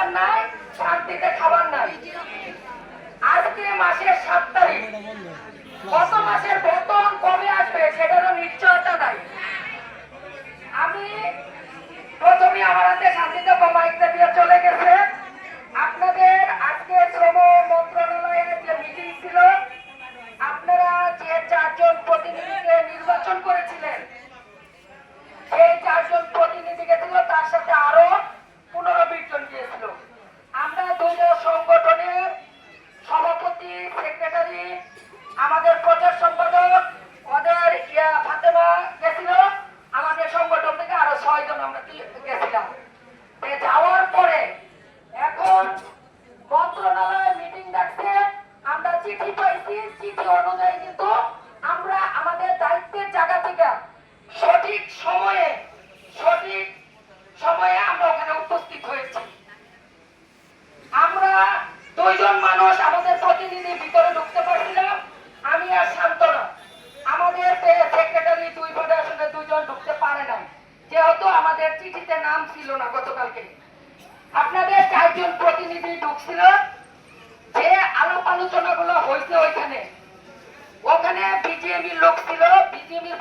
বাজার নাই, শান্তিতে খাবার নাই। আজকে মাসের 7 তারিখ, গত মাসের বেতন কবে আসবে সেটারও নিশ্চয়তা নাই। আমি প্রথমে আমার হাতে শান্তিতে মাইকটা দিয়ে চলে গেছে। আপনাদের আজকে শ্রম মন্ত্রণালয়ের যে মিটিং ছিল, আপনারা যে 4 জন প্রতিনিধিকে নির্বাচন করেছিলেন, সেই 4 জন প্রতিনিধি গেছিল, তার সাথে আরো 15-20 জন গিয়েছিল। আমরা 2 সংগঠনের সভাপতি, সেক্রেটারি, আমাদের প্রচার সম্পাদক, ওদের ফাতেমা গেছিল, আমাদের সংগঠন থেকে আরো 6 জন আমরা গেছিলাম। যাওয়ার পরে এখন মন্ত্রণালয় মিটিং ডাকছে, আমরা চিঠি পাইছি, চিঠি অনুযায়ী কিন্তু আমরা আমাদের দায়িত্বের জায়গা থেকে সঠিক সময়ে আমরা ওখানে উপস্থিত হয়েছি। আমরা 2 জন মানুষ আমাদের প্রতিনিধি ভিতরে ঢুকতে পারছিলাম, আমি আর শান্তনা। আমাদের সেক্রেটারি 2 ফেডারেশনের 2 জন ঢুকতে পারে নাই, যেহেতু আমাদের চিঠিতে নাম ছিল না গতকালকে। আপনাদের 4 জন প্রতিনিধি ঢুকছিল। যে আলোচনাগুলো হয়েছে ওখানে বিজেপির লোক ছিল, বিজেপির